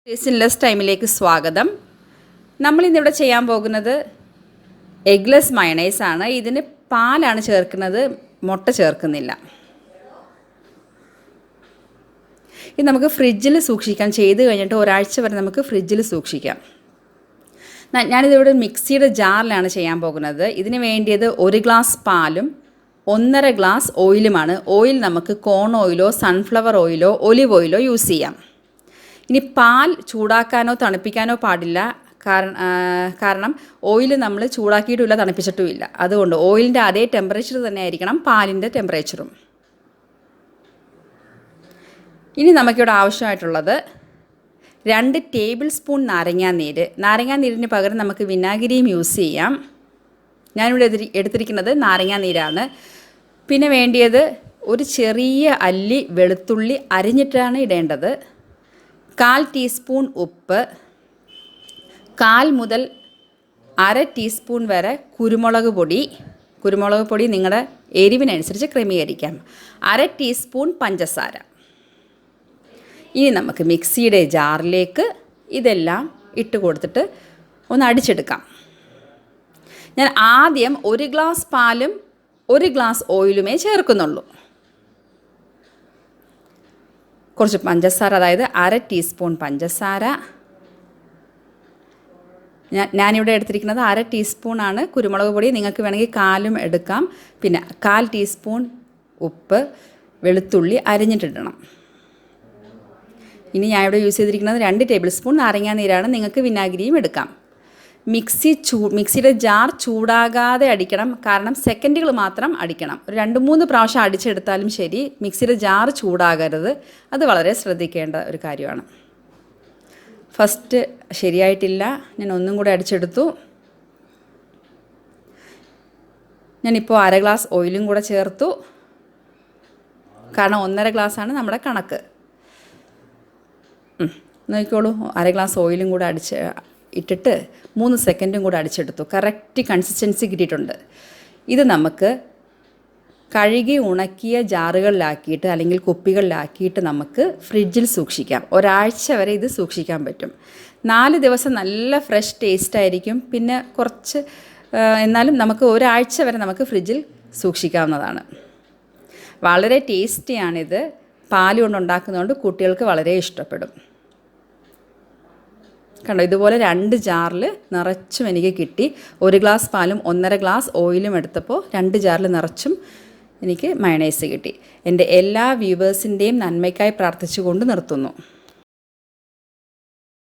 ടേസ്റ്റിലെസ് ടൈമിലേക്ക് സ്വാഗതം. നമ്മളിന്നിവിടെ ചെയ്യാൻ പോകുന്നത് എഗ്ലെസ് മയണൈസ് ആണ്. ഇതിന് പാലാണ് ചേർക്കുന്നത്, മുട്ട ചേർക്കുന്നില്ല. ഇത് നമുക്ക് ഫ്രിഡ്ജിൽ സൂക്ഷിക്കാം. ചെയ്ത് കഴിഞ്ഞിട്ട് ഒരാഴ്ച വരെ നമുക്ക് ഫ്രിഡ്ജിൽ സൂക്ഷിക്കാം. ഞാനിതിവിടെ മിക്സിയുടെ ജാറിലാണ് ചെയ്യാൻ പോകുന്നത്. ഇതിന് വേണ്ടിയത് 1 ഗ്ലാസ് പാലും 1.5 ഗ്ലാസ് ഓയിലുമാണ്. ഓയിൽ നമുക്ക് കോൺ ഓയിലോ സൺഫ്ലവർ ഓയിലോ ഒലിവ് ഓയിലോ യൂസ് ചെയ്യാം. ഇനി പാൽ ചൂടാക്കാനോ തണുപ്പിക്കാനോ പാടില്ല. കാരണം ഓയിൽ നമ്മൾ ചൂടാക്കിയിട്ടുമില്ല, തണുപ്പിച്ചിട്ടുമില്ല. അതുകൊണ്ട് ഓയിലിൻ്റെ അതേ ടെമ്പറേച്ചർ തന്നെ ആയിരിക്കണം പാലിൻ്റെ ടെമ്പറേച്ചറും. ഇനി നമുക്കിവിടെ ആവശ്യമായിട്ടുള്ളത് 2 ടേബിൾ സ്പൂൺ നാരങ്ങാനീര്. നാരങ്ങാനീരിന് പകരം നമുക്ക് വിനാഗിരിയും യൂസ് ചെയ്യാം. ഞാനിവിടെ എടുത്തിരിക്കുന്നത് നാരങ്ങാനീരാണ്. പിന്നെ വേണ്ടിയത് ഒരു ചെറിയ അല്ലി വെളുത്തുള്ളി അരിഞ്ഞിട്ടാണ് ഇടേണ്ടത്. 1/4 ടീസ്പൂൺ ഉപ്പ്, 1/4 മുതൽ 1/2 ടീസ്പൂൺ വരെ കുരുമുളക് പൊടി. കുരുമുളക് പൊടി നിങ്ങളുടെ എരിവിനനുസരിച്ച് ക്രമീകരിക്കാം. 1/2 ടീസ്പൂൺ പഞ്ചസാര. ഇനി നമുക്ക് മിക്സിയുടെ ജാറിലേക്ക് ഇതെല്ലാം ഇട്ട് കൊടുത്തിട്ട് ഒന്ന് അടിച്ചെടുക്കാം. ഞാൻ ആദ്യം 1 ഗ്ലാസ് പാലും 1 ഗ്ലാസ് ഓയിലുമേ ചേർക്കുന്നുള്ളൂ. കുറച്ച് പഞ്ചസാര, അതായത് 1/2 ടീസ്പൂൺ പഞ്ചസാര. ഞാനിവിടെ എടുത്തിരിക്കുന്നത് 1/2 ടീസ്പൂണാണ് കുരുമുളക് പൊടി. നിങ്ങൾക്ക് വേണമെങ്കിൽ 1/4 എടുക്കാം. പിന്നെ 1/4 ടീസ്പൂൺ ഉപ്പ്, വെളുത്തുള്ളി അരിഞ്ഞിട്ടിടണം. ഇനി ഞാൻ ഇവിടെ യൂസ് ചെയ്തിരിക്കുന്നത് 2 ടേബിൾ സ്പൂൺ നാരങ്ങാനീരാണ്. നിങ്ങൾക്ക് വിനാഗിരിയും എടുക്കാം. മിക്സിയുടെ ജാർ ചൂടാകാതെ അടിക്കണം. കാരണം സെക്കൻഡുകൾ മാത്രം അടിക്കണം. ഒരു 2-3 പ്രാവശ്യം അടിച്ചെടുത്താലും ശരി, മിക്സിയുടെ ജാർ ചൂടാകരുത്. അത് വളരെ ശ്രദ്ധിക്കേണ്ട ഒരു കാര്യമാണ്. ഫസ്റ്റ് ശരിയായിട്ടില്ല. ഞാൻ ഒന്നും കൂടെ അടിച്ചെടുത്തു. ഞാനിപ്പോൾ 1/2 ഗ്ലാസ് ഓയിലും കൂടെ ചേർത്തു. കാരണം 1.5 ഗ്ലാസ്സാണ് നമ്മുടെ കണക്ക്. നോക്കിക്കോളൂ, 1/2 ഗ്ലാസ് ഓയിലും കൂടെ ഇട്ടിട്ട് 3 സെക്കൻഡും കൂടെ അടിച്ചെടുത്തു. കറക്റ്റ് കൺസിസ്റ്റൻസി കിട്ടിയിട്ടുണ്ട്. ഇത് നമുക്ക് കഴുകി ഉണക്കിയ ജാറുകളിലാക്കിയിട്ട് അല്ലെങ്കിൽ കുപ്പികളിലാക്കിയിട്ട് നമുക്ക് ഫ്രിഡ്ജിൽ സൂക്ഷിക്കാം. ഒരാഴ്ച വരെ ഇത് സൂക്ഷിക്കാൻ പറ്റും. 4 ദിവസം നല്ല ഫ്രഷ് ടേസ്റ്റ് ആയിരിക്കും. പിന്നെ കുറച്ച് എന്നാലും നമുക്ക് ഒരാഴ്ച വരെ നമുക്ക് ഫ്രിഡ്ജിൽ സൂക്ഷിക്കാവുന്നതാണ്. വളരെ ടേസ്റ്റിയാണിത്. പാൽ കൊണ്ടുണ്ടാക്കുന്നതുകൊണ്ട് കുട്ടികൾക്ക് വളരെ ഇഷ്ടപ്പെടും. കണ്ടോ, ഇതുപോലെ 2 ജാറിൽ നിറച്ചും എനിക്ക് കിട്ടി. 1 ഗ്ലാസ് പാലും 1.5 ഗ്ലാസ് ഓയിലും എടുത്തപ്പോൾ 2 ജാറിൽ നിറച്ചും എനിക്ക് മയണൈസ് കിട്ടി. എൻ്റെ എല്ലാ വ്യൂവേഴ്സിൻ്റെയും നന്മയ്ക്കായി പ്രാർത്ഥിച്ചുകൊണ്ട് നിർത്തുന്നു.